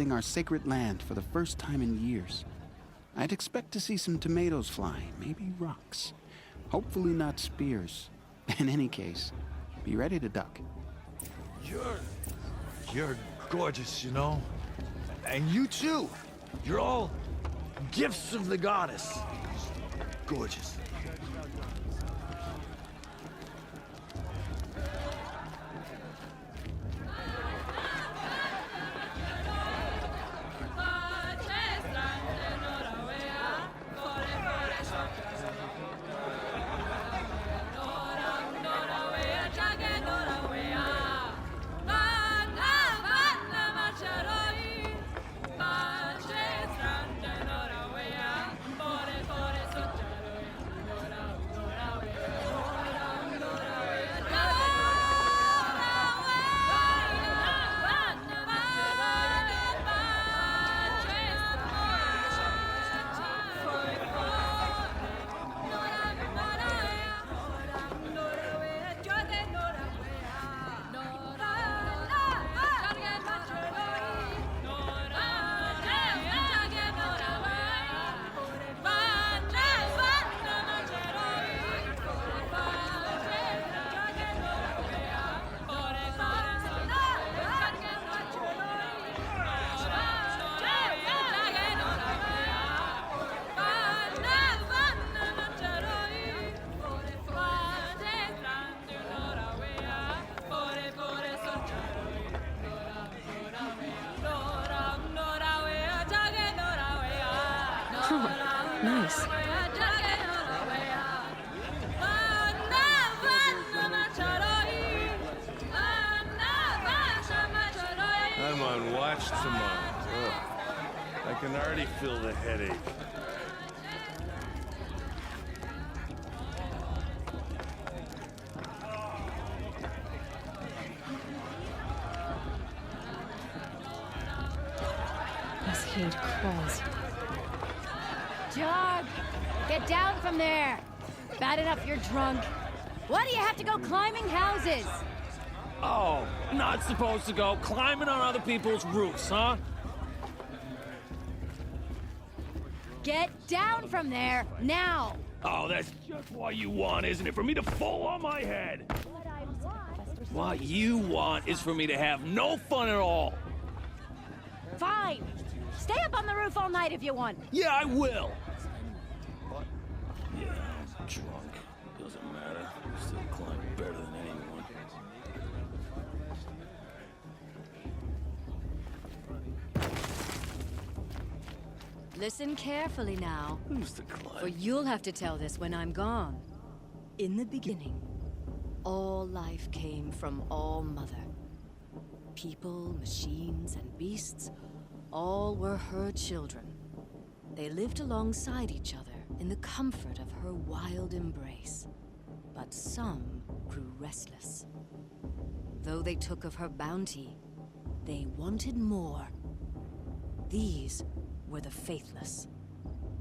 visiting our sacred land for the first time in years. I'd expect to see some tomatoes fly, maybe rocks. Hopefully not spears. In any case, be ready to duck. You're gorgeous, you know? And you too! You're all gifts of the goddess. Gorgeous. Nice. I'm on watch tomorrow. Ugh. I can already feel the headache. This heat crawls. Jog! Get down from there! Bad enough you're drunk. Why do you have to go climbing houses? Oh, not supposed to go climbing on other people's roofs, huh? Get down from there, now! Oh, that's just what you want, isn't it? For me to fall on my head. What I want... What you want is for me to have no fun at all. Fine! Stay up on the roof all night if you want. Yeah, I will. Yeah, I'm drunk. Doesn't matter. I still climb better than anyone. Listen carefully now, Who's the climb? or you'll have to tell this when I'm gone. In the beginning, all life came from All Mother. People, machines, and beasts, all were her children. They lived alongside each other in the comfort of her wild embrace. But some grew restless. Though they took of her bounty, they wanted more. These were the faithless.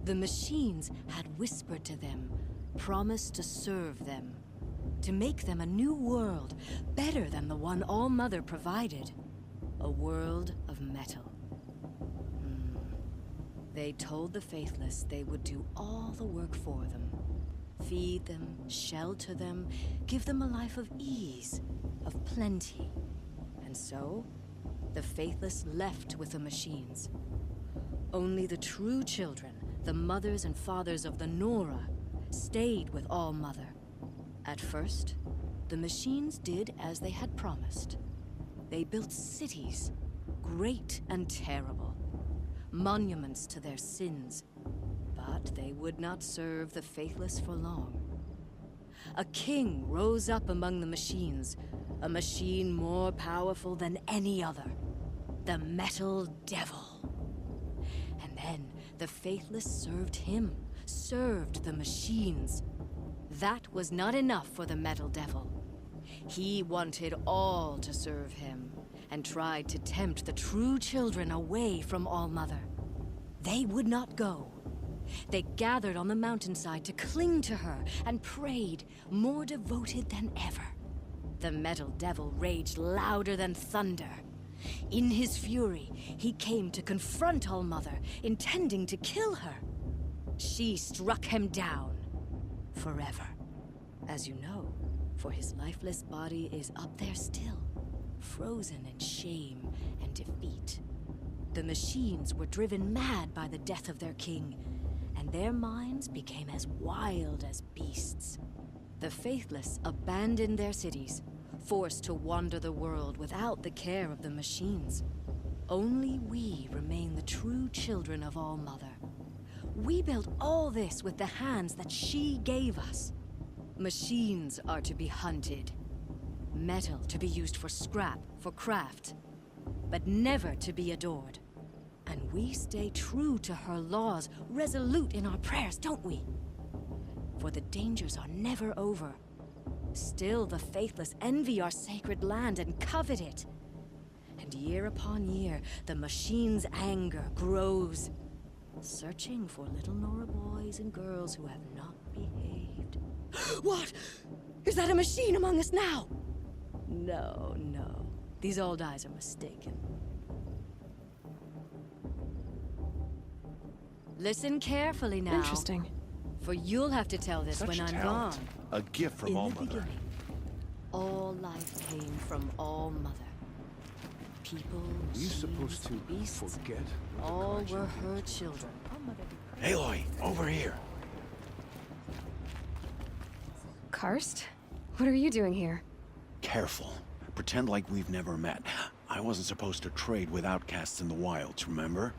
The machines had whispered to them, promised to serve them, to make them a new world, better than the one All Mother provided. A world of metal. They told the faithless they would do all the work for them. Feed them, shelter them, give them a life of ease, of plenty. And so, the faithless left with the machines. Only the true children, the mothers and fathers of the Nora, stayed with All Mother. At first, the machines did as they had promised. They built cities, great and terrible, monuments to their sins, but they would not serve the faithless for long. A king rose up among the machines, a machine more powerful than any other, the Metal Devil. And then the faithless served him, served the machines. That was not enough for the Metal Devil. He wanted all to serve him, and tried to tempt the true children away from All Mother. They would not go. They gathered on the mountainside to cling to her and prayed, more devoted than ever. The Metal Devil raged louder than thunder. In his fury, he came to confront All-Mother, intending to kill her. She struck him down. Forever. As you know, for his lifeless body is up there still, frozen in shame and defeat. The machines were driven mad by the death of their king, and their minds became as wild as beasts. The faithless abandoned their cities, forced to wander the world without the care of the machines. Only we remain the true children of All-Mother. We built all this with the hands that she gave us. Machines are to be hunted. Metal to be used for scrap, for craft. But never to be adored. And we stay true to her laws, resolute in our prayers, don't we? For the dangers are never over. Still the faithless envy our sacred land and covet it. And year upon year, the machine's anger grows, searching for little Nora boys and girls who have not behaved. What? Is that a machine among us now? No, no. These old eyes are mistaken. Listen carefully now. Interesting. For you'll have to tell this when I'm gone. A gift from In the All-Mother. beginning, all life came from All-Mother. People, Are you supposed to beasts, forget? all were her children. Aloy, over here. Karst? What are you doing here? Careful. Pretend like we've never met. I wasn't supposed to trade with outcasts in the wilds, remember?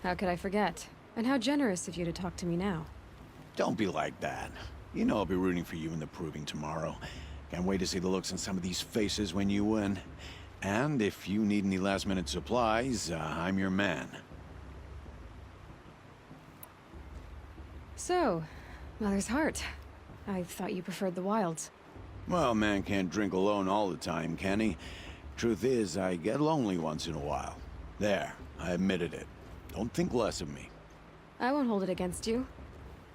How could I forget? And how generous of you to talk to me now. Don't be like that. You know I'll be rooting for you in the proving tomorrow. Can't wait to see the looks on some of these faces when you win. And if you need any last-minute supplies, I'm your man. So, Mother's Heart. I thought you preferred the wilds. Well, man can't drink alone all the time, can he? Truth is, I get lonely once in a while. There, I admitted it. Don't think less of me. I won't hold it against you.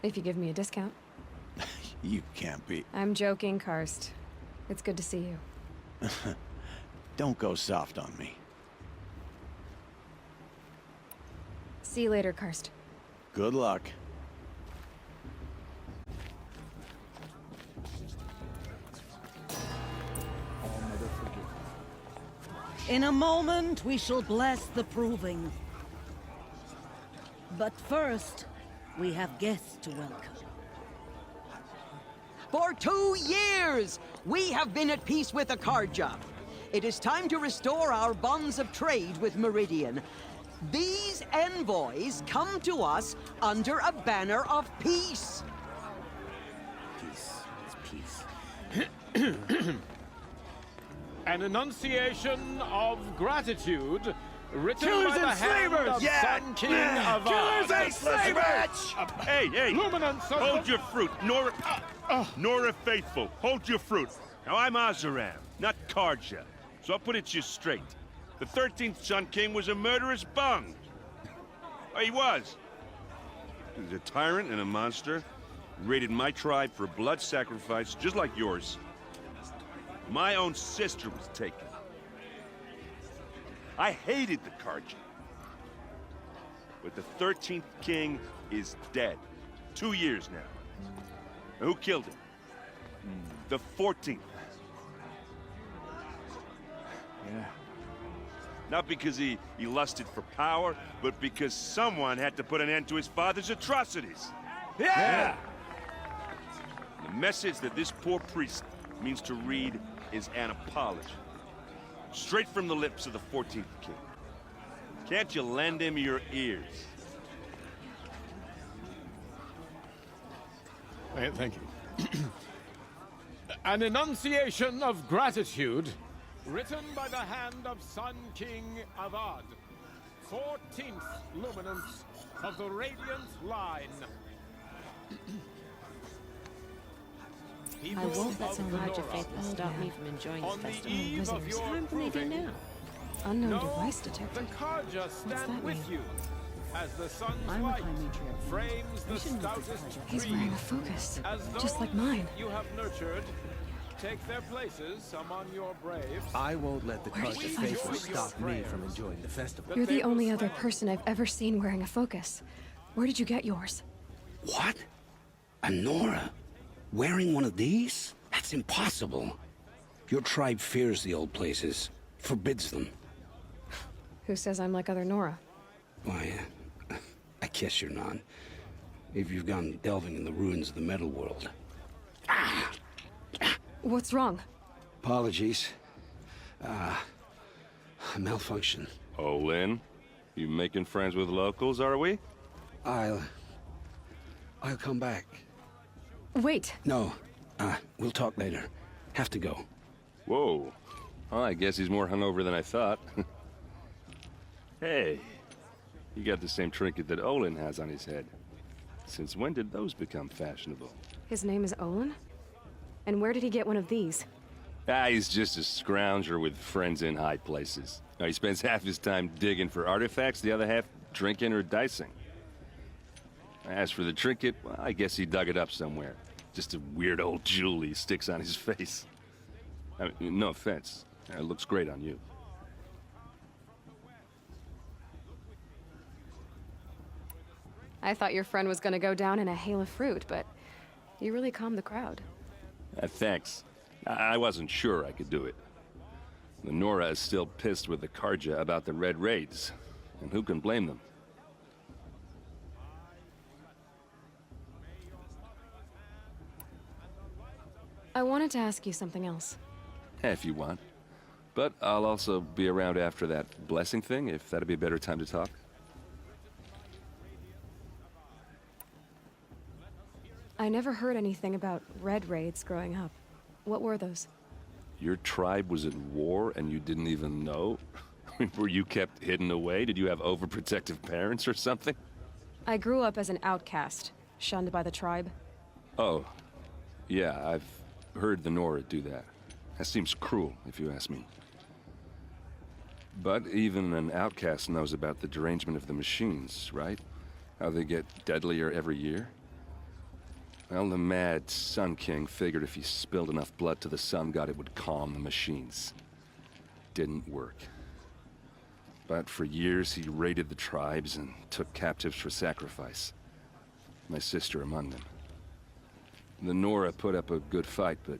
If you give me a discount. You can't be. I'm joking, Karst. It's good to see you. Don't go soft on me. See you later, Karst. Good luck. In a moment, we shall bless the proving. But first, we have guests to welcome. For 2 years, we have been at peace with Akarja. It is time to restore our bonds of trade with Meridian. These envoys come to us under a banner of peace. Peace. It's peace. An enunciation of gratitude written Killers by the and hand slavers! of Yeah! Sun King of Killers and Faithless slavers! Hey, hey! Luminance of Hold the... your fruit, Nora. Nora Faithful, hold your fruit. Now I'm Azaram, not Karja, so I'll put it to you straight. The 13th Sun King was a murderous bung. Oh, he was. He was a tyrant and a monster. Raided my tribe for blood sacrifice, just like yours. My own sister was taken. I hated the Karja. But the 13th king is dead. 2 years now. Now, who killed him? The 14th. Yeah. Not because he lusted for power, but because someone had to put an end to his father's atrocities. Yeah! The message that this poor priest means to read is an apology. Straight from the lips of the 14th king. Can't you lend him your ears? Thank you. An enunciation of gratitude written by the hand of Sun King Avad, 14th luminance of the Radiant Line. I won't let some Hydra faithless stop me from enjoying On this the festival. eve of Wizards. your What can they do proving, now? Unknown No, device the detected. Karja stand that with mean? you as the sun's I'm a light high matriarch. frames the shouldn't let this stoutest Karja He's trees, wearing a focus, as just those like mine. you have nurtured take their places, some on your braves. I won't let the Where did Karja you find faithful this? stop me from enjoying the festival. You're the only other person I've ever seen wearing a focus. Where did you get yours? What? A Nora? Wearing one of these? That's impossible. Your tribe fears the old places, forbids them. Who says I'm like other Nora? Why, I guess you're not. If you've gone delving in the ruins of the metal world. What's wrong? Apologies. A malfunction. Oh, Lynn? You making friends with locals, are we? I'll come back. Wait. No, we'll talk later. Have to go. Whoa. Oh, I guess he's more hungover than I thought. Hey, you got the same trinket that Olin has on his head. Since when did those become fashionable? His name is Olin? And where did he get one of these? He's just a scrounger with friends in high places. He spends half his time digging for artifacts, the other half drinking or dicing. As for the trinket, well, I guess he dug it up somewhere. Just a weird old jewel he sticks on his face. I mean, no offense. It looks great on you. I thought your friend was gonna go down in a hail of fruit, but you really calmed the crowd. Thanks. I wasn't sure I could do it. The Nora is still pissed with the Karja about the Red Raids, and who can blame them? I wanted to ask you something else. If you want. But I'll also be around after that blessing thing, if that'd be a better time to talk. I never heard anything about Red Raids growing up. What were those? Your tribe was at war and you didn't even know? Were you kept hidden away? Did you have overprotective parents or something? I grew up as an outcast, shunned by the tribe. Oh, yeah, I've heard the Nora do that. That seems cruel, if you ask me. But even an outcast knows about the derangement of the machines, right? How they get deadlier every year? Well, the mad Sun King figured if he spilled enough blood to the Sun God, it would calm the machines. Didn't work. But for years, he raided the tribes and took captives for sacrifice. My sister among them. The Nora put up a good fight, but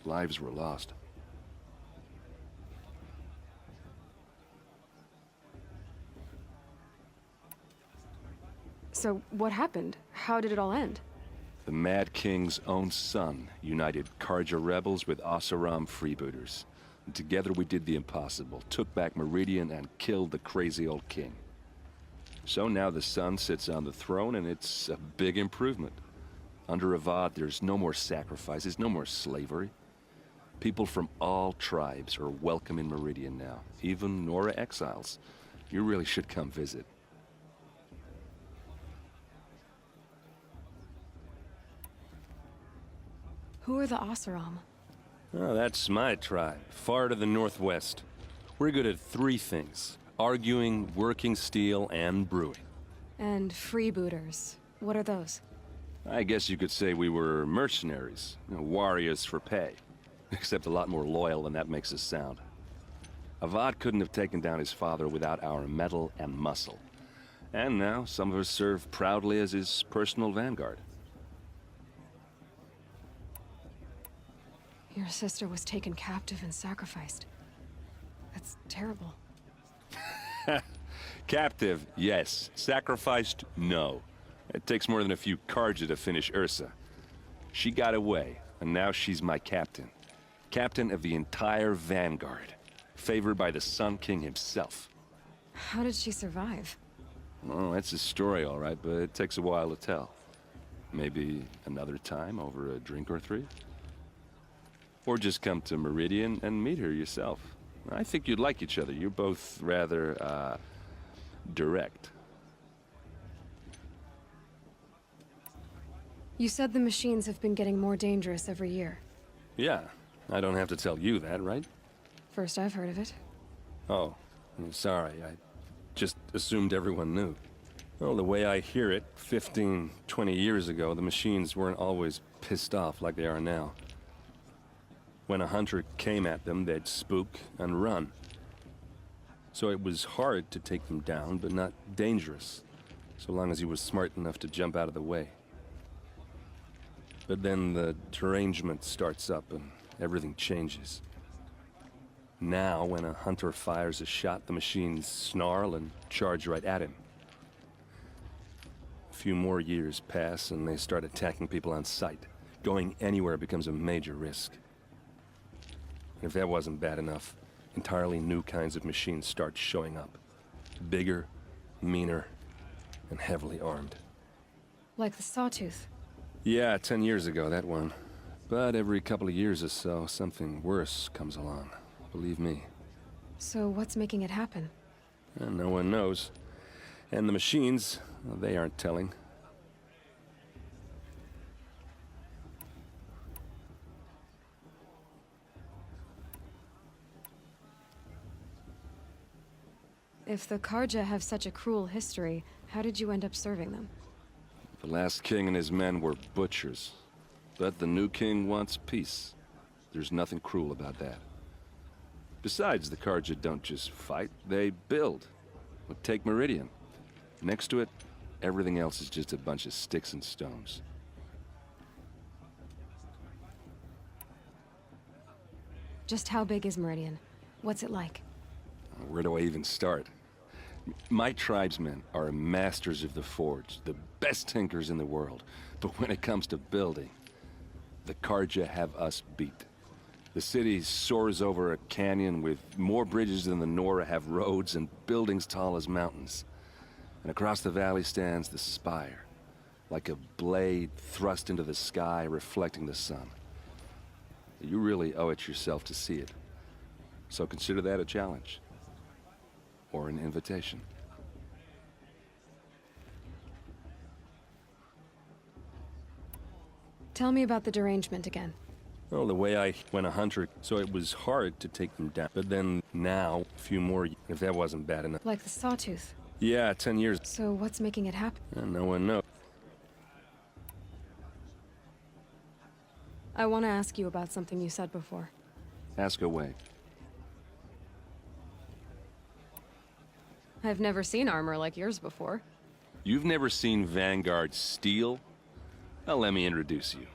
lives were lost. So, what happened? How did it all end? The Mad King's own son united Karja rebels with Oseram freebooters. And together we did the impossible, took back Meridian and killed the crazy old king. So now the son sits on the throne and it's a big improvement. Under Avad, there's no more sacrifices, no more slavery. People from all tribes are welcome in Meridian now, even Nora exiles. You really should come visit. Who are the Oseram? Oh, that's my tribe, far to the northwest. We're good at three things: arguing, working steel, and brewing. And freebooters. What are those? I guess you could say we were mercenaries, warriors for pay. Except a lot more loyal than that makes us sound. Avad couldn't have taken down his father without our metal and muscle. And now, some of us serve proudly as his personal vanguard. Your sister was taken captive and sacrificed. That's terrible. Captive, yes. Sacrificed, no. It takes more than a few Karja to finish Ursa. She got away, and now she's my captain. Captain of the entire Vanguard. Favored by the Sun King himself. How did she survive? Well, that's a story, all right, but it takes a while to tell. Maybe another time over a drink or three? Or just come to Meridian and meet her yourself. I think you'd like each other. You're both rather, direct. You said the machines have been getting more dangerous every year. Yeah, I don't have to tell you that, right? First I've heard of it. Oh, I'm sorry. I just assumed everyone knew. Well, the way I hear it, 15, 20 years ago, the machines weren't always pissed off like they are now. When a hunter came at them, they'd spook and run. So it was hard to take them down, but not dangerous, so long as he was smart enough to jump out of the way. But then the derangement starts up and everything changes. Now, when a hunter fires a shot, the machines snarl and charge right at him. A few more years pass and they start attacking people on sight. Going anywhere becomes a major risk. And if that wasn't bad enough, entirely new kinds of machines start showing up. Bigger, meaner, and heavily armed. Like the Sawtooth. Yeah, 10 years ago, that one. But every couple of years or so, something worse comes along. Believe me. So what's making it happen? And no one knows. And the machines, well, they aren't telling. If the Karja have such a cruel history, how did you end up serving them? The last king and his men were butchers. But the new king wants peace. There's nothing cruel about that. Besides, the Karja don't just fight, they build. Well, take Meridian. Next to it, everything else is just a bunch of sticks and stones. Just how big is Meridian? What's it like? Where do I even start? My tribesmen are masters of the forge, the best tinkers in the world. But when it comes to building, the Karja have us beat. The city soars over a canyon with more bridges than the Nora have roads and buildings tall as mountains. And across the valley stands the spire, like a blade thrust into the sky reflecting the sun. You really owe it yourself to see it. So consider that a challenge. Or an invitation. Tell me about the derangement again. Well, the way I went a hunter, so it was hard to take them down. But then now, a few more, if that wasn't bad enough. Like the Sawtooth. Yeah, 10 years. So what's making it happen? And no one knows. I want to ask you about something you said before. Ask away. I've never seen armor like yours before. You've never seen Vanguard steel? Well, let me introduce you.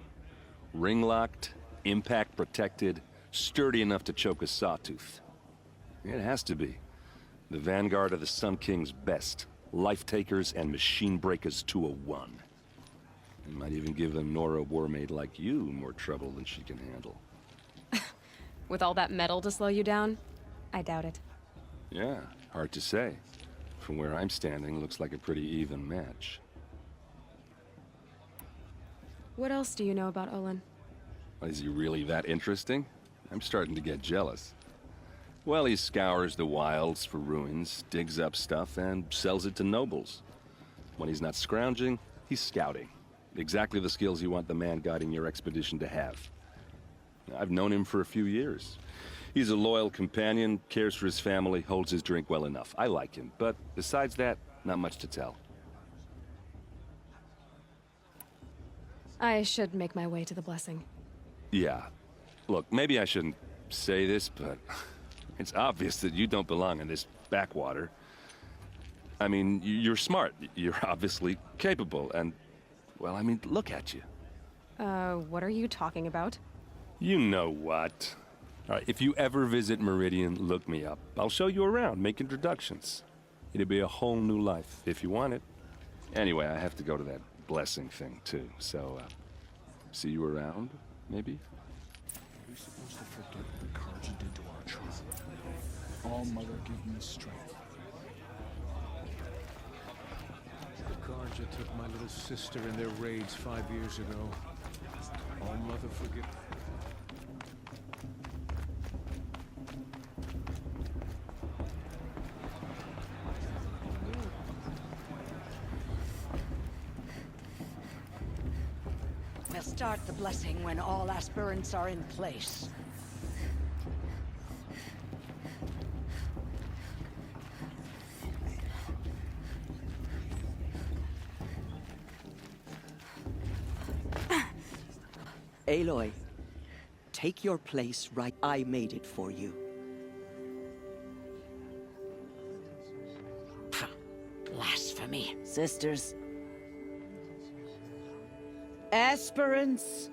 Ring-locked, impact-protected, sturdy enough to choke a sawtooth. It has to be. The Vanguard are the Sun King's best. Life-takers and machine-breakers to a one. You might even give a Nora warmaid like you more trouble than she can handle. With all that metal to slow you down? I doubt it. Yeah, hard to say. From where I'm standing, looks like a pretty even match. What else do you know about Olin? Is he really that interesting? I'm starting to get jealous. Well, he scours the wilds for ruins, digs up stuff, and sells it to nobles. When he's not scrounging, he's scouting. Exactly the skills you want the man guiding your expedition to have. I've known him for a few years. He's a loyal companion, cares for his family, holds his drink well enough. I like him, but besides that, not much to tell. I should make my way to the blessing. Yeah. Look, maybe I shouldn't say this, but it's obvious that you don't belong in this backwater. I mean, you're smart. You're obviously capable, and, well, I mean, look at you. What are you talking about? You know what. All right, if you ever visit Meridian, look me up. I'll show you around, make introductions. It'll be a whole new life, if you want it. Anyway, I have to go to that blessing thing, too, so, see you around, maybe? Are we supposed to forget what the Karja did to our tribe? All Mother give me strength. The Karja took my little sister in their raids 5 years ago. All Mother forgive. We'll start the blessing when all aspirants are in place. Aloy, take your place right. I made it for you. Blasphemy. Sisters. Aspirants,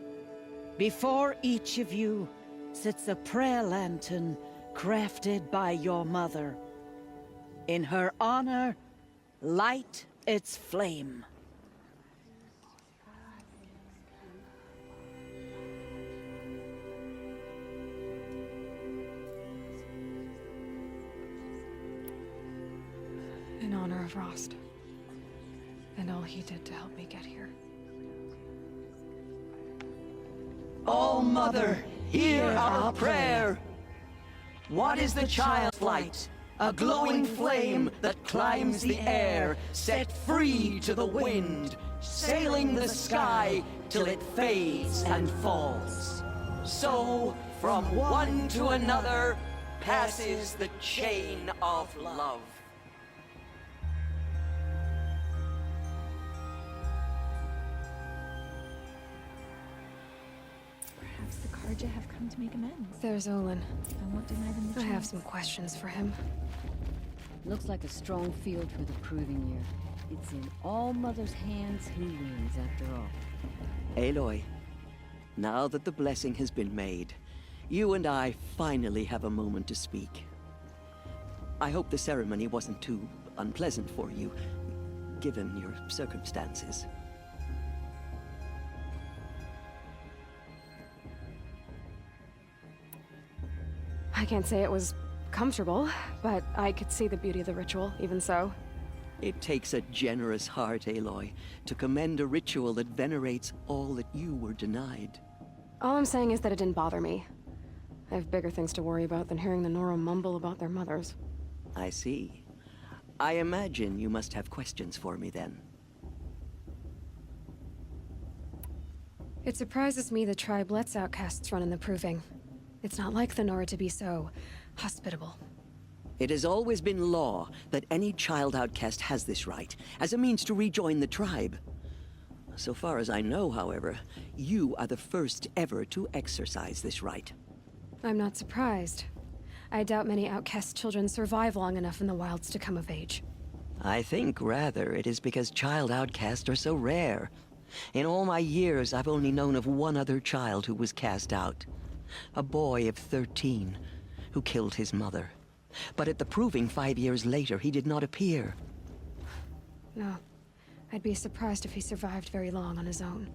before each of you sits a prayer lantern crafted by your mother. In her honor, light its flame. In honor of Rost. And all he did to help me get here. Oh, Mother, hear our prayer. What is the child's light? A glowing flame that climbs the air, set free to the wind, sailing the sky till it fades and falls. So, from one to another, passes the chain of love. Perhaps the Karja have come to make amends. There's Olin. I won't deny them the I have chance. some questions for him. Looks like a strong field for the proving year. It's in All Mother's hands who wins, after all. Aloy, now that the blessing has been made, you and I finally have a moment to speak. I hope the ceremony wasn't too unpleasant for you, given your circumstances. I can't say it was comfortable, but I could see the beauty of the ritual, even so. It takes a generous heart, Aloy, to commend a ritual that venerates all that you were denied. All I'm saying is that it didn't bother me. I have bigger things to worry about than hearing the Nora mumble about their mothers. I see. I imagine you must have questions for me then. It surprises me the tribe lets outcasts run in the proving. It's not like the Nora to be so hospitable. It has always been law that any child outcast has this right, as a means to rejoin the tribe. So far as I know, however, you are the first ever to exercise this right. I'm not surprised. I doubt many outcast children survive long enough in the wilds to come of age. I think, rather, it is because child outcasts are so rare. In all my years, I've only known of one other child who was cast out. A boy of 13, who killed his mother. But at the proving 5 years later, he did not appear. No. I'd be surprised if he survived very long on his own.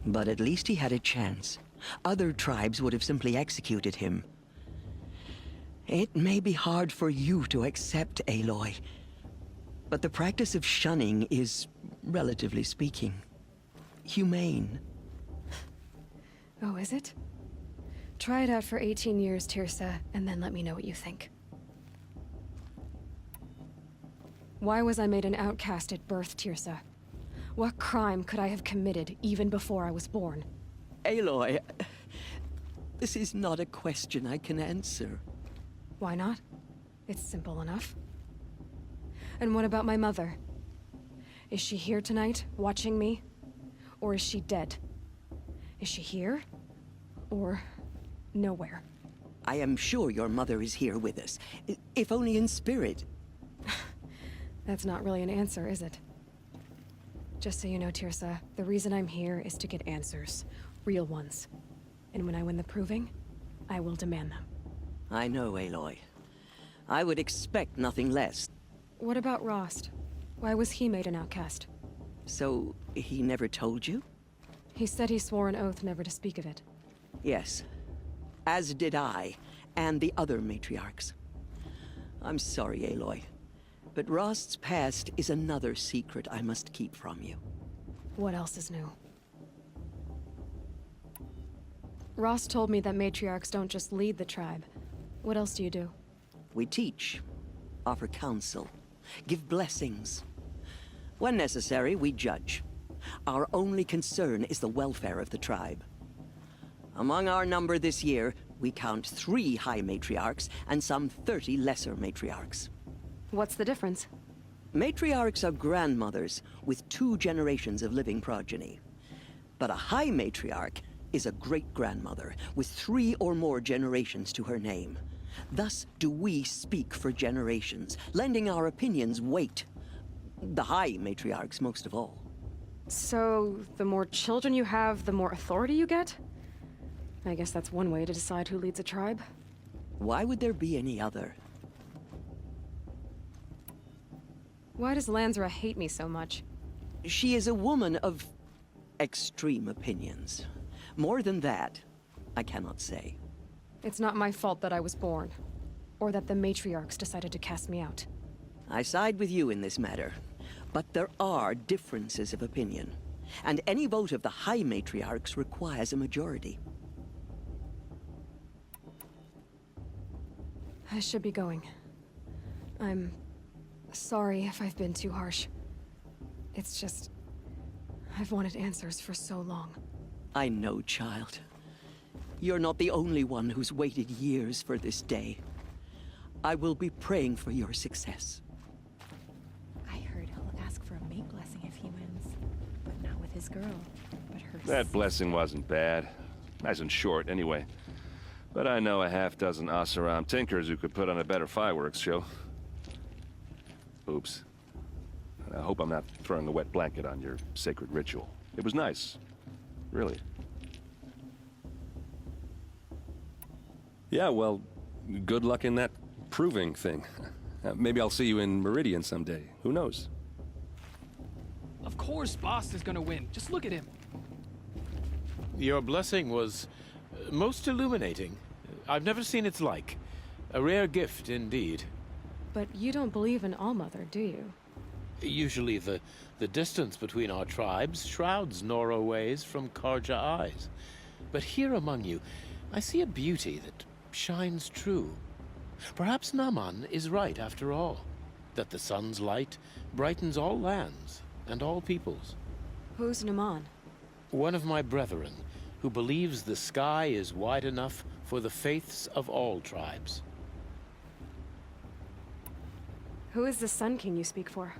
But at least he had a chance. Other tribes would have simply executed him. It may be hard for you to accept, Aloy, but the practice of shunning is, relatively speaking, humane. Oh, is it? Try it out for 18 years, Tirsa, and then let me know what you think. Why was I made an outcast at birth, Tirsa? What crime could I have committed even before I was born? Aloy, this is not a question I can answer. Why not? It's simple enough. And what about my mother? Is she here tonight, watching me? Or is she dead? Is she here? Or nowhere? I am sure your mother is here with us, if only in spirit. That's not really an answer, is it? Just so you know, Tirsa, the reason I'm here is to get answers. Real ones. And when I win the proving, I will demand them. I know, Aloy. I would expect nothing less. What about Rost? Why was he made an outcast? So, he never told you? He said he swore an oath never to speak of it. Yes. As did I, and the other matriarchs. I'm sorry, Aloy, but Rost's past is another secret I must keep from you. What else is new? Rost told me that matriarchs don't just lead the tribe. What else do you do? We teach, offer counsel, give blessings. When necessary, we judge. Our only concern is the welfare of the tribe. Among our number this year, we count 3 high matriarchs and some 30 lesser matriarchs. What's the difference? Matriarchs are grandmothers with 2 generations of living progeny. But a high matriarch is a great-grandmother with 3 or more generations to her name. Thus do we speak for generations, lending our opinions weight. The High Matriarchs most of all. So, the more children you have, the more authority you get? I guess that's one way to decide who leads a tribe. Why would there be any other? Why does Lansra hate me so much? She is a woman of extreme opinions. More than that, I cannot say. It's not my fault that I was born, or that the matriarchs decided to cast me out. I side with you in this matter, but there are differences of opinion, and any vote of the High Matriarchs requires a majority. I should be going. I'm sorry if I've been too harsh. It's just, I've wanted answers for so long. I know, child. You're not the only one who's waited years for this day. I will be praying for your success. I heard he'll ask for a mate blessing if he wins. But not with his girl, but her That blessing wasn't bad. Nice and short, anyway. But I know a half-dozen Oseram tinkers who could put on a better fireworks show. Oops. I hope I'm not throwing a wet blanket on your sacred ritual. It was nice. Really. Yeah, well, good luck in that proving thing. Maybe I'll see you in Meridian someday. Who knows? Of course Boss is gonna win. Just look at him. Your blessing was most illuminating. I've never seen its like. A rare gift indeed. But you don't believe in Allmother, do you? Usually the distance between our tribes shrouds Nora ways from Karja eyes. But here among you, I see a beauty that shines true. Perhaps Naman is right after all, that the sun's light brightens all lands and all peoples. Who's Naman? One of my brethren, who believes the sky is wide enough for the faiths of all tribes. Who is the Sun King you speak for?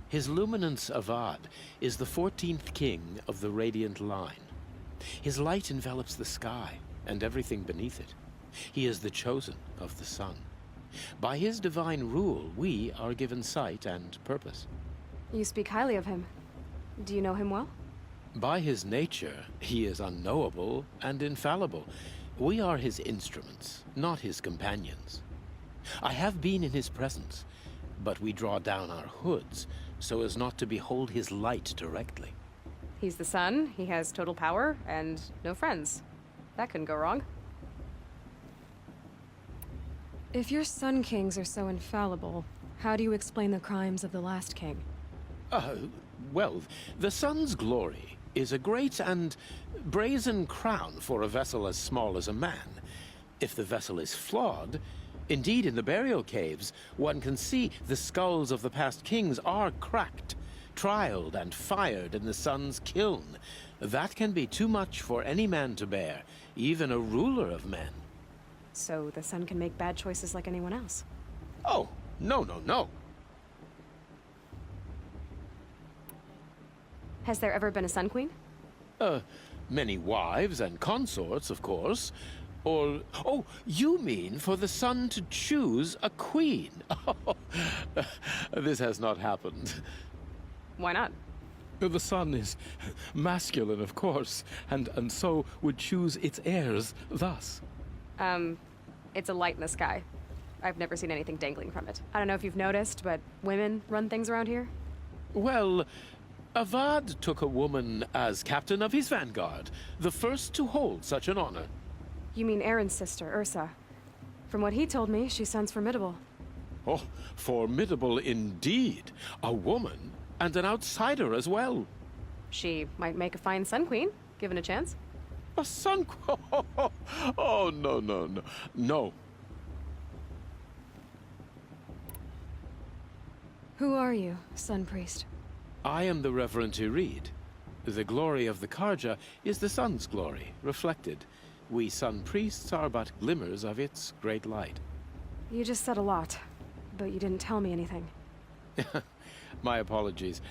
His Luminance Avad is the 14th king of the Radiant Line. His light envelops the sky and everything beneath it. He is the chosen of the sun. By his divine rule, we are given sight and purpose. You speak highly of him. Do you know him well? By his nature, he is unknowable and infallible. We are his instruments, not his companions. I have been in his presence, but we draw down our hoods so as not to behold his light directly. He's the sun, he has total power, and no friends. That couldn't go wrong. If your Sun Kings are so infallible, how do you explain the crimes of the last king? Well, the sun's glory is a great and brazen crown for a vessel as small as a man. If the vessel is flawed, indeed in the burial caves, one can see the skulls of the past kings are cracked, trialed and fired in the sun's kiln. That can be too much for any man to bear, even a ruler of men. So the sun can make bad choices like anyone else? Oh, no. Has there ever been a Sun Queen? Many wives and consorts, of course. Or, oh, you mean for the sun to choose a queen? This has not happened. Why not? The sun is masculine, of course, and so would choose its heirs thus. It's a light in the sky. I've never seen anything dangling from it. I don't know if you've noticed, but women run things around here? Well, Avad took a woman as captain of his vanguard, the first to hold such an honor. You mean Aaron's sister, Ursa. From what he told me, she sounds formidable. Oh, formidable indeed. A woman, and an outsider as well. She might make a fine Sun Queen, given a chance. A sun... Oh, no. Who are you, Sun Priest? I am the Reverend Irid. The glory of the Karja is the sun's glory, reflected. We Sun Priests are but glimmers of its great light. You just said a lot, but you didn't tell me anything. My apologies.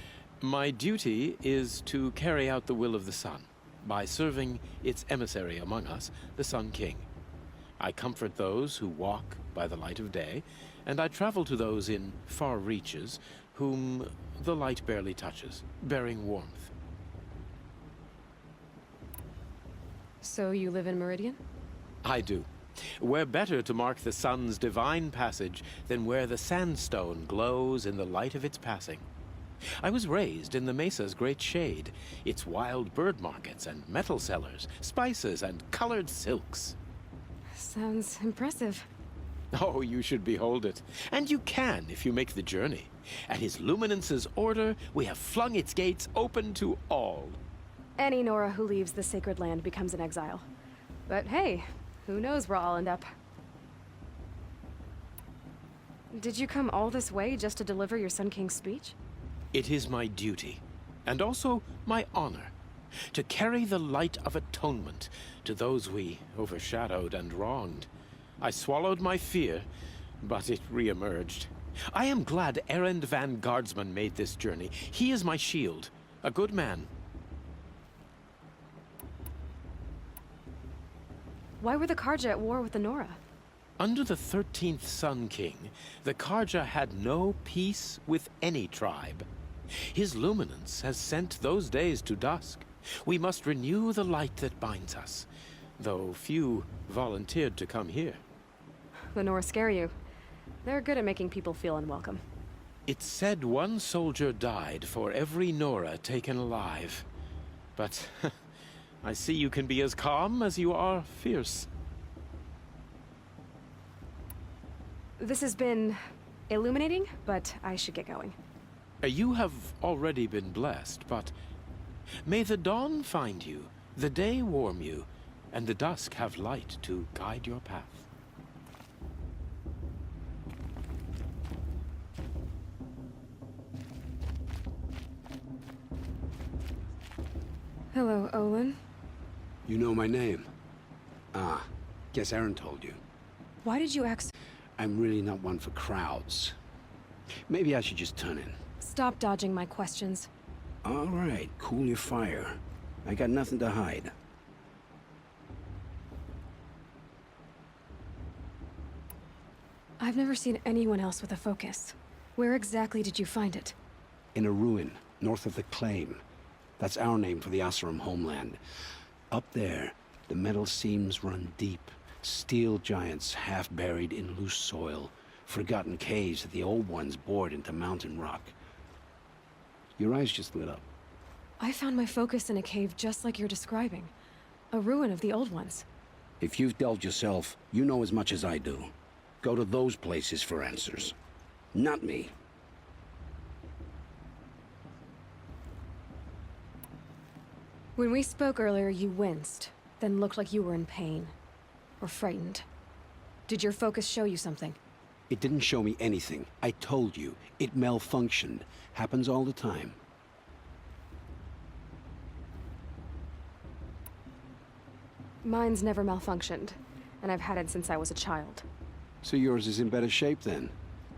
My duty is to carry out the will of the sun. by serving its emissary among us, the Sun King. I comfort those who walk by the light of day, and I travel to those in far reaches whom the light barely touches, bearing warmth. So you live in Meridian? I do. Where better to mark the sun's divine passage than where the sandstone glows in the light of its passing? I was raised in the mesa's great shade, its wild bird markets and metal cellars, spices and colored silks. Sounds impressive. Oh, you should behold it. And you can if you make the journey. At his luminance's order, we have flung its gates open to all. Any Nora who leaves the sacred land becomes an exile. But hey, who knows where I'll end up. Did you come all this way just to deliver your Sun King's speech? It is my duty, and also my honor, to carry the light of atonement to those we overshadowed and wronged. I swallowed my fear, but it re-emerged. I am glad Erend van Guardsman made this journey. He is my shield, a good man. Why were the Karja at war with the Nora? Under the 13th Sun King, the Karja had no peace with any tribe. His luminance has sent those days to dusk. We must renew the light that binds us, though few volunteered to come here. The Nora scare you. They're good at making people feel unwelcome. It's said one soldier died for every Nora taken alive. But I see you can be as calm as you are fierce. This has been illuminating, but I should get going. You have already been blessed, but may the dawn find you, the day warm you, and the dusk have light to guide your path. Hello, Olin. You know my name? Ah, guess Aaron told you. Why did you act? I'm really not one for crowds. Maybe I should just turn in. Stop dodging my questions. All right, cool your fire. I got nothing to hide. I've never seen anyone else with a focus. Where exactly did you find it? In a ruin, north of the Claim. That's our name for the Oseram homeland. Up there, the metal seams run deep. Steel giants half buried in loose soil. Forgotten caves that the old ones bored into mountain rock. Your eyes just lit up. I found my focus in a cave just like you're describing. A ruin of the old ones. If you've delved yourself, you know as much as I do. Go to those places for answers. Not me. When we spoke earlier, you winced, then looked like you were in pain. Or frightened. Did your focus show you something? It didn't show me anything. I told you. It malfunctioned. Happens all the time. Mine's never malfunctioned, and I've had it since I was a child. So yours is in better shape then.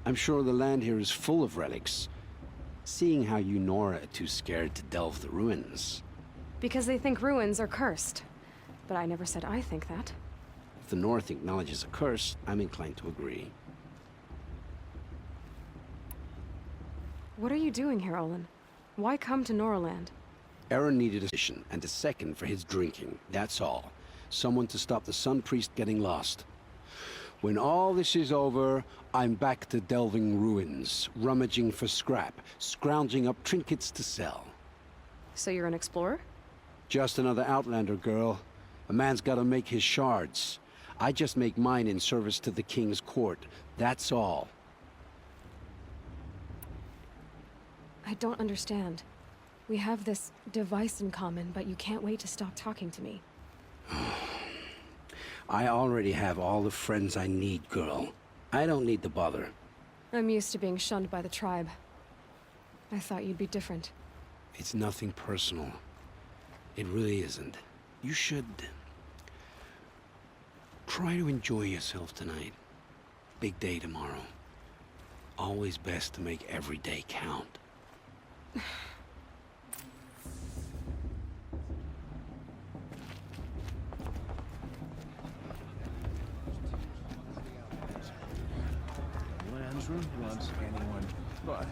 I'm sure the land here is full of relics. Seeing how you Nora are too scared to delve the ruins. Because they think ruins are cursed. But I never said I think that. If the North acknowledges a curse, I'm inclined to agree. What are you doing here, Olin? Why come to Noraland? Aaron needed a mission and a second for his drinking, that's all. Someone to stop the Sun Priest getting lost. When all this is over, I'm back to delving ruins, rummaging for scrap, scrounging up trinkets to sell. So you're an explorer? Just another Outlander, girl. A man's gotta make his shards. I just make mine in service to the King's court, that's all. I don't understand. We have this device in common, but you can't wait to stop talking to me. I already have all the friends I need, girl. I don't need the bother. I'm used to being shunned by the tribe. I thought you'd be different. It's nothing personal. It really isn't. You should... try to enjoy yourself tonight. Big day tomorrow. Always best to make every day count. this room once anyone but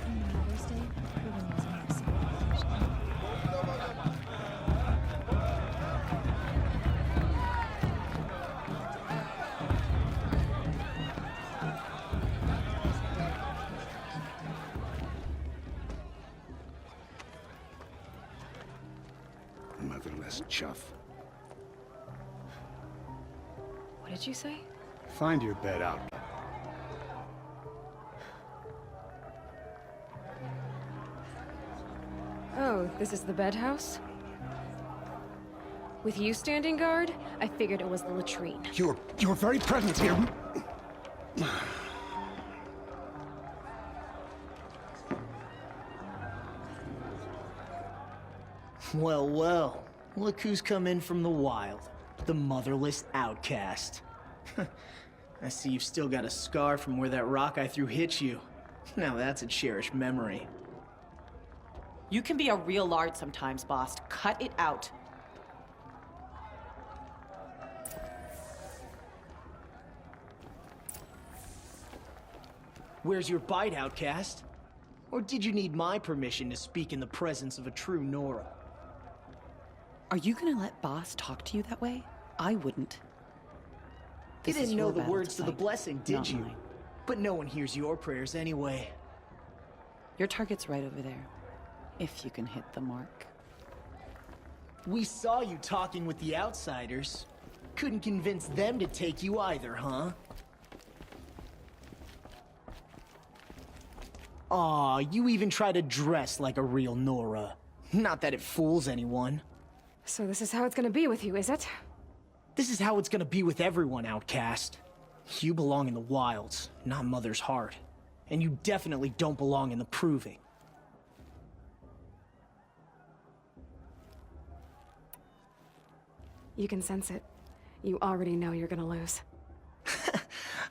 On Mother's Day, proving wasn't a celebration. Motherless chuff. What did you say? Find your bed out. Oh, this is the bed house? With you standing guard, I figured it was the latrine. Your very presence here. Well, well. Look who's come in from the wild. The motherless outcast. I see you've still got a scar from where that rock I threw hit you. Now that's a cherished memory. You can be a real lard sometimes, boss. Cut it out. Where's your bite, outcast? Or did you need my permission to speak in the presence of a true Nora? Are you gonna let boss talk to you that way? I wouldn't. You This is didn't know your the battle words to the fight, blessing, did not you? mine. But no one hears your prayers anyway. Your target's right over there. If you can hit the mark. We saw you talking with the outsiders. Couldn't convince them to take you either, huh? Aw, you even try to dress like a real Nora. Not that it fools anyone. So this is how it's gonna be with you, is it? This is how it's gonna be with everyone, outcast. You belong in the wilds, not Mother's heart. And you definitely don't belong in the proving. You can sense it. You already know you're gonna lose.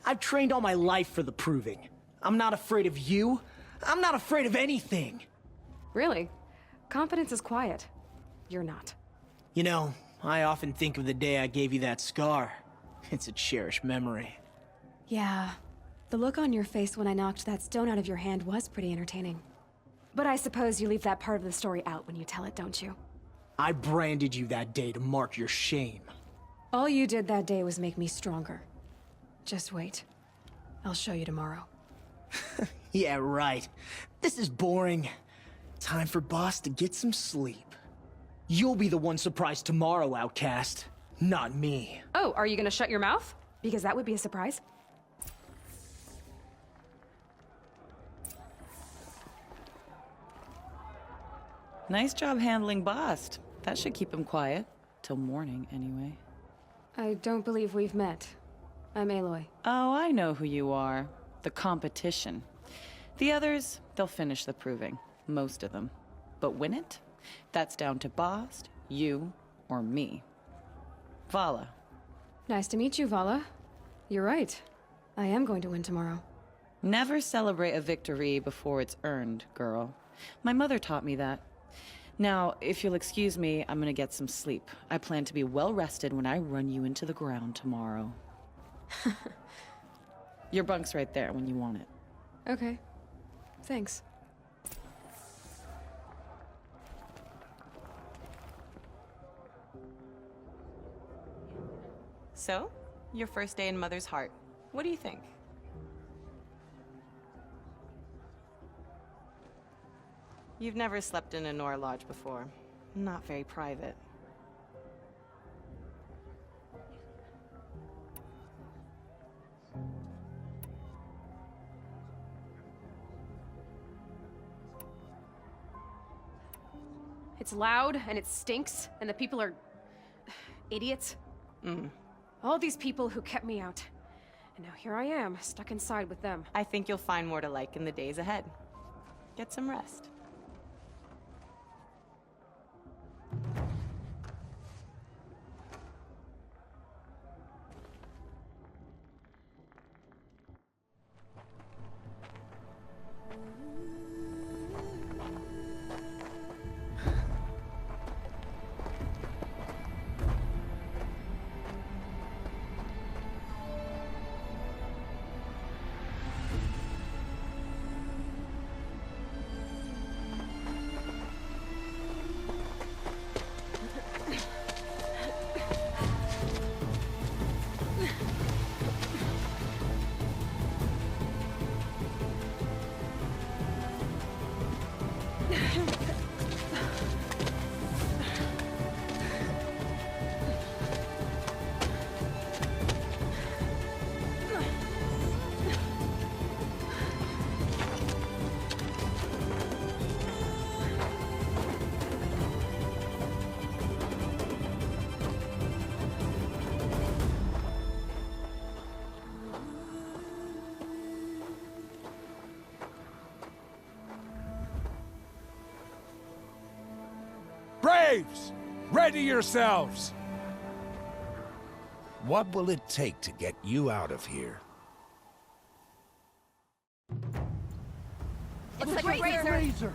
I've trained all my life for the proving. I'm not afraid of you. I'm not afraid of anything. Really? Confidence is quiet. You're not. You know, I often think of the day I gave you that scar. It's a cherished memory. Yeah. The look on your face when I knocked that stone out of your hand was pretty entertaining. But I suppose you leave that part of the story out when you tell it, don't you? I branded you that day to mark your shame. All you did that day was make me stronger. Just wait. I'll show you tomorrow. Yeah, right. This is boring. Time for boss to get some sleep. You'll be the one surprised tomorrow, outcast. Not me. Oh, are you gonna shut your mouth? Because that would be a surprise. Nice job handling Bast. That should keep him quiet. Till morning, anyway. I don't believe we've met. I'm Aloy. Oh, I know who you are. The competition. The others, they'll finish the proving. Most of them. But win it? That's down to Bast, you, or me. Vala. Nice to meet you, Vala. You're right. I am going to win tomorrow. Never celebrate a victory before it's earned, girl. My mother taught me that. Now, if you'll excuse me, I'm gonna get some sleep. I plan to be well rested when I run you into the ground tomorrow. Your bunk's right there when you want it. Okay. Thanks. So, your first day in Mother's heart. What do you think? You've never slept in a Nora lodge before. Not very private. It's loud, and it stinks, and the people are... idiots. All these people who kept me out. And now here I am, stuck inside with them. I think you'll find more to like in the days ahead. Get some rest. Braves! Ready yourselves! What will it take to get you out of here? It's like a razor.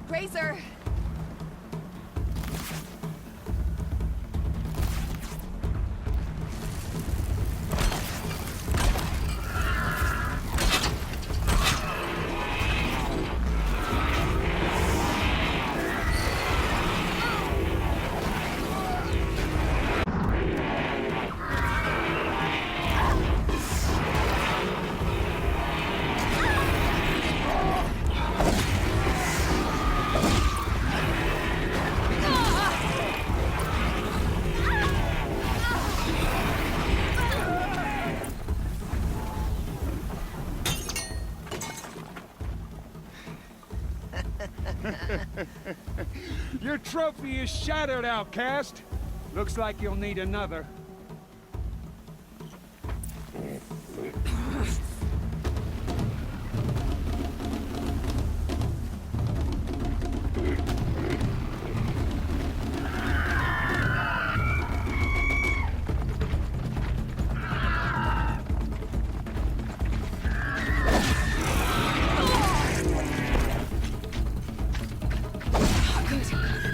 Razor! Your trophy is shattered, outcast. Looks like you'll need another.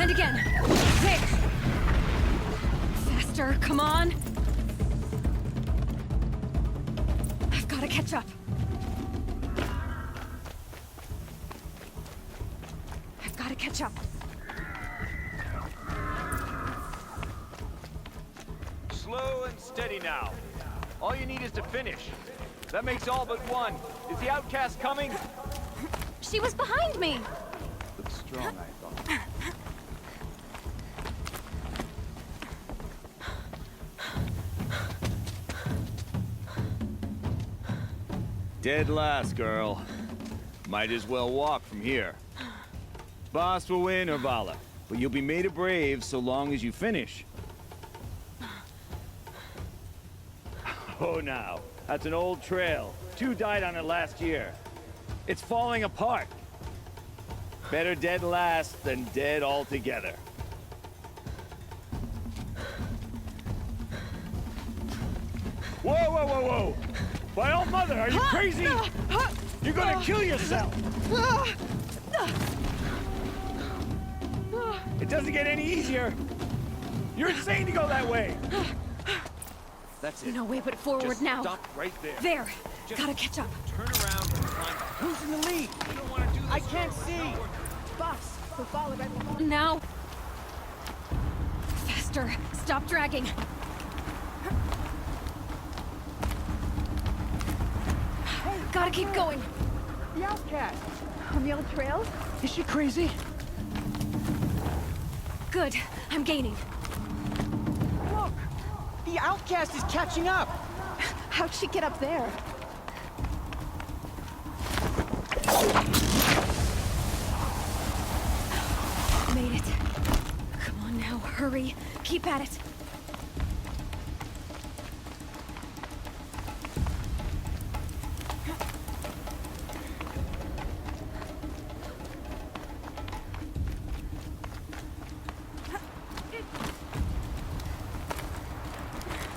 And again. There. Faster, come on. I've got to catch up. I've got to catch up. Slow and steady now. All you need is to finish. That makes all but one. Is the outcast coming? She was behind me. Looks strong, I thought. Dead last, girl. Might as well walk from here. Boss will win, Urvala, but you'll be made a brave so long as you finish. Oh, now. That's an old trail. 2 died on it last year. It's falling apart. Better dead last than dead altogether. Whoa, whoa, whoa, whoa! By all mother, are you crazy? You're gonna kill yourself! It doesn't get any easier! You're insane to go that way! That's it. No way but forward Just now. stop right there. There. Just Gotta catch up. Turn around and climb. Who's in the lead? You don't want to do this. I can't see. Boss, we'll follow right behind. Now. Faster. Stop dragging. Gotta keep going. The outcast. On the old trail? Is she crazy? Good. I'm gaining. Look! The outcast is catching up! How'd she get up there? Made it. Come on now, hurry. Keep at it.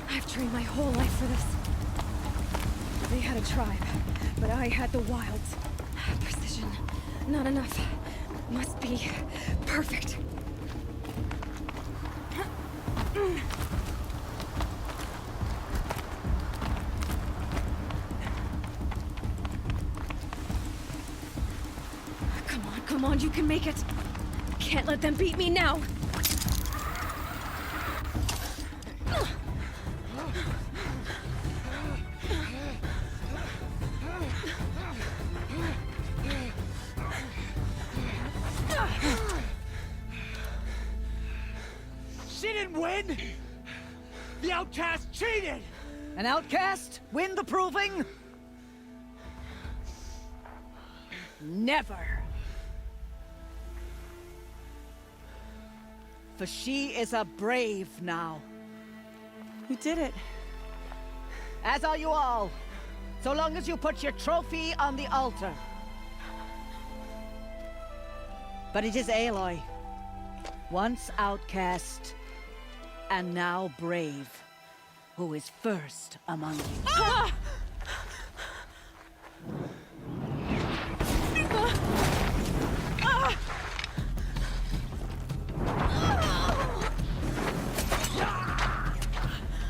I've trained my whole life for this. They had a tribe, but I had the wilds. Precision. Not enough. Must be perfect. Come on, you can make it. Can't let them beat me now. win? The outcast cheated! An outcast win the proving? Never. For she is a brave now. You did it. As are you all. So long as you put your trophy on the altar. But it is Aloy, once outcast, and now brave, who is first among you. Ah!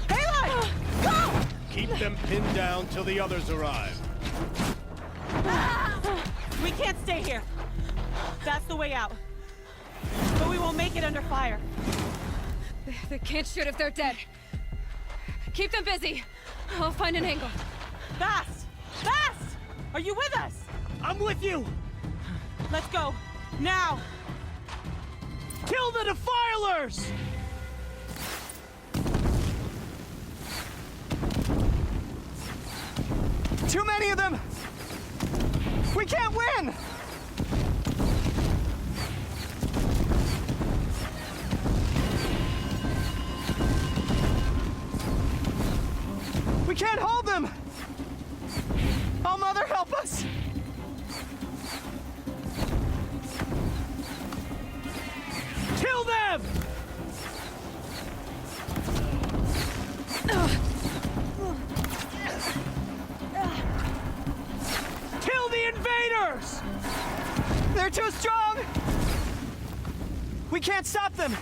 Aloy! Go! Keep them pinned down till the others arrive. We can't stay here. That's the way out. But we won't make it under fire. They can't shoot if they're dead. Keep them busy. I'll find an angle. Fast! Fast! Are you with us? I'm with you! Let's go. Now! Kill the defilers! Too many of them! We can't win! We can't hold them! Oh, Mother, help us! Kill them! Kill the invaders! They're too strong! We can't stop them!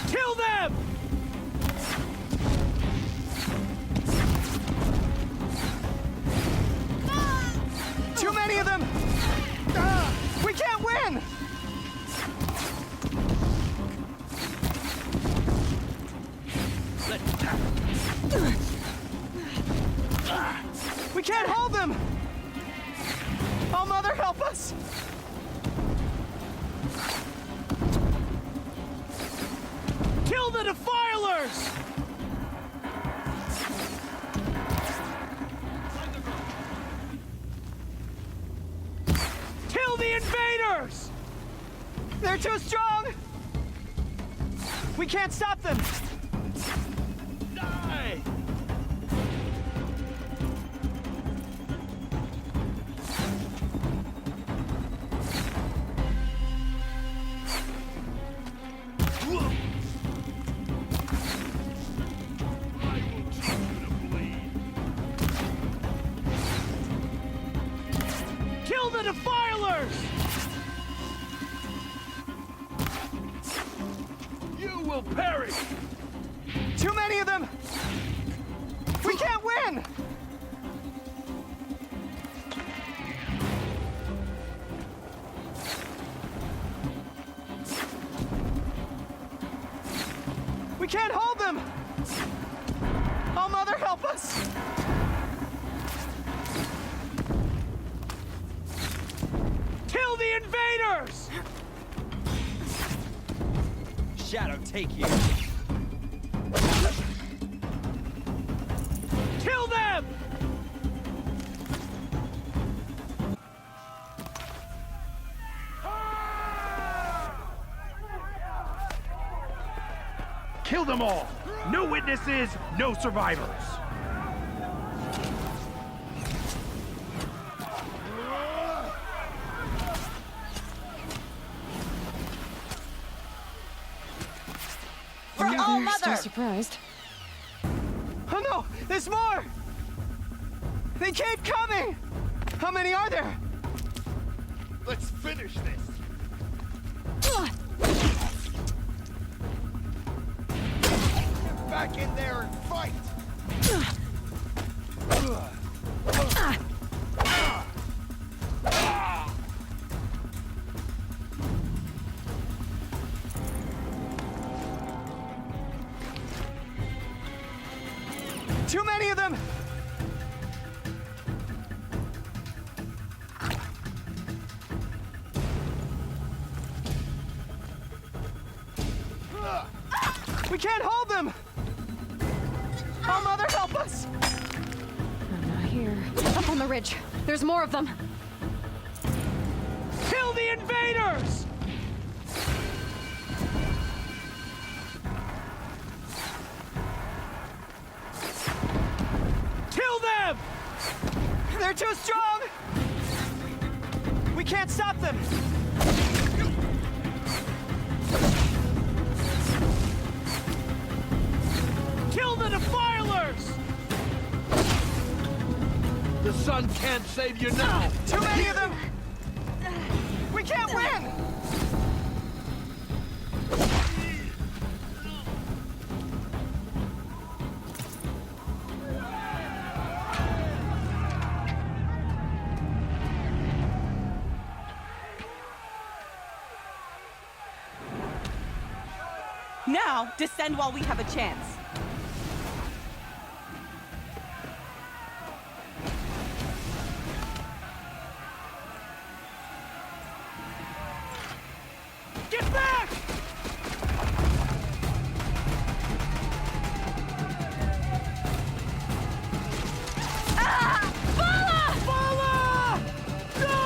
Kill them! Too many of them! We can't win! We can't hold them! Oh, Mother, help us! Kill the defilers! Kill the invaders! They're too strong! We can't stop them! Die! Kill the defilers! You will perish! Too many of them! We can't win! We can't hold them! Oh, Mother, help us! Kill the invaders! Shadow, take you. Kill them! Kill them all! No witnesses, no survivors! For all Mother! So surprised. Oh no! There's more! They keep coming! How many are there? Let's finish this! Get back in there and fight! Too many of them! We can't hold them! Oh, Mother, help us! I'm not here. Up on the ridge. There's more of them. Kill the invaders! Kill them! They're too strong! We can't stop them! Kill the defilers! The sun can't save you now! Too many of them! We can't win! Now, descend while we have a chance. Get back! Ah! Bala! No!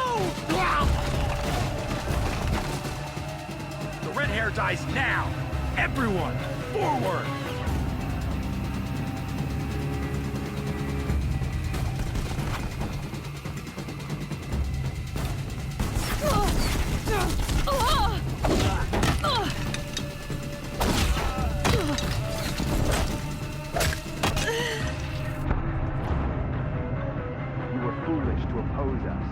The red hair dies now! Everyone, forward! You were foolish to oppose us.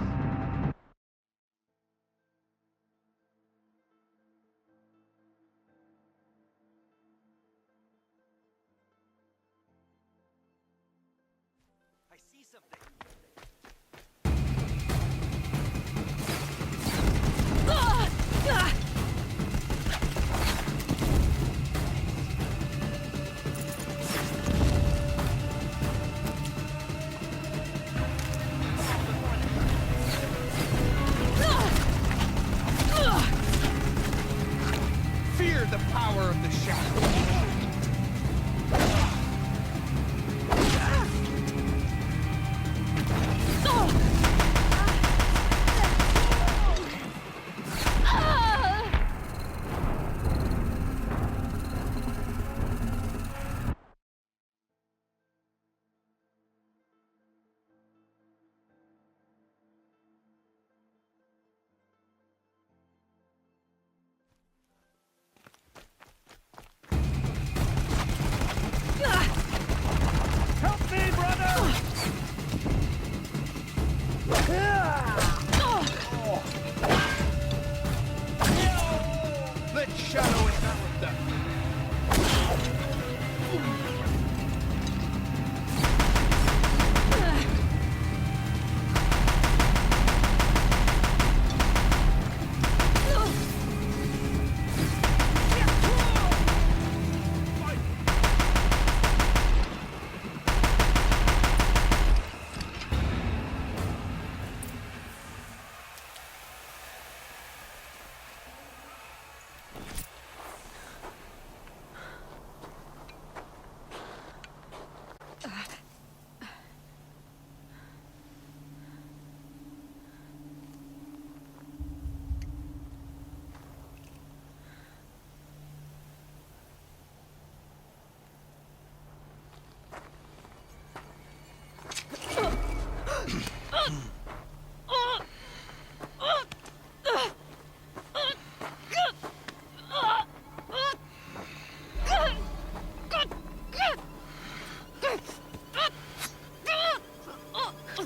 I see something. Fear the power of the shadow. Help me, brother! Let shadow envelop them.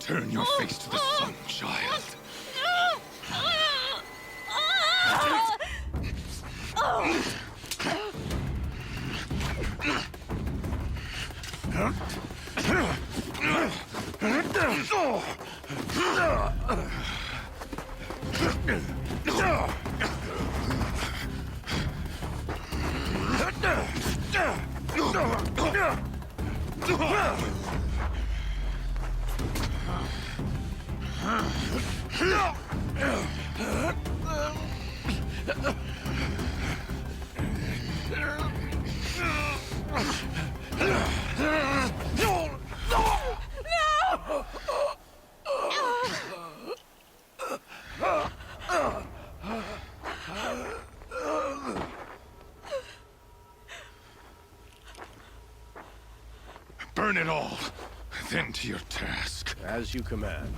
Turn your face to the sun, child. Burn it all, then to your task. As you command.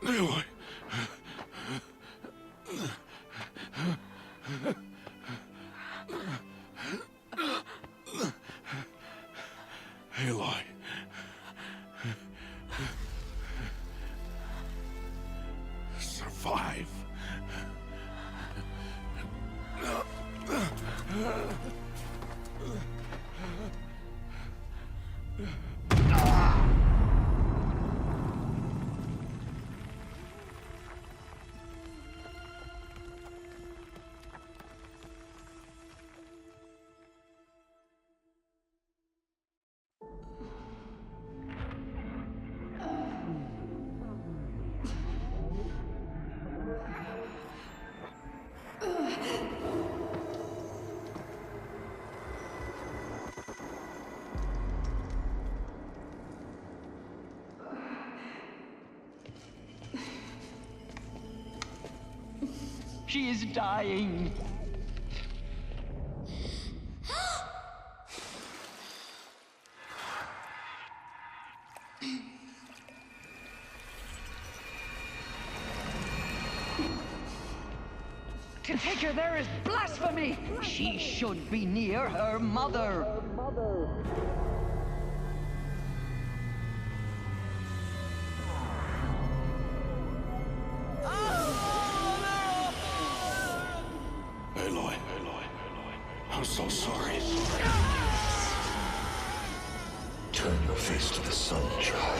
Aloy. Aloy. Survive. She is dying. To take her there is blasphemy. She should be near her mother. Aloy, I'm so sorry. Turn your face to the sun, child.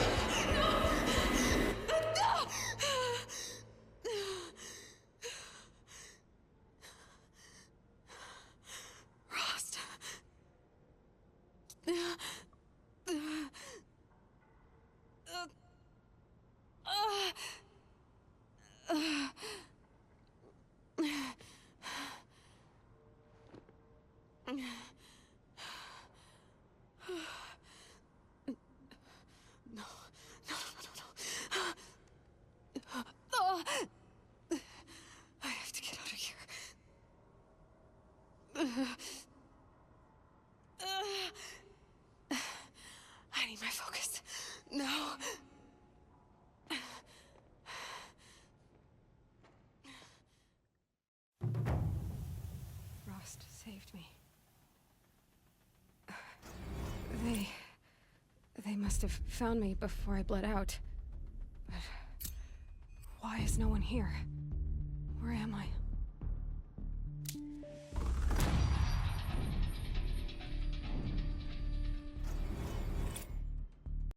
Rost. I have to get out of here. I need my focus. No. Rost saved me. They must have found me before I bled out. But why is no one here? Where am I?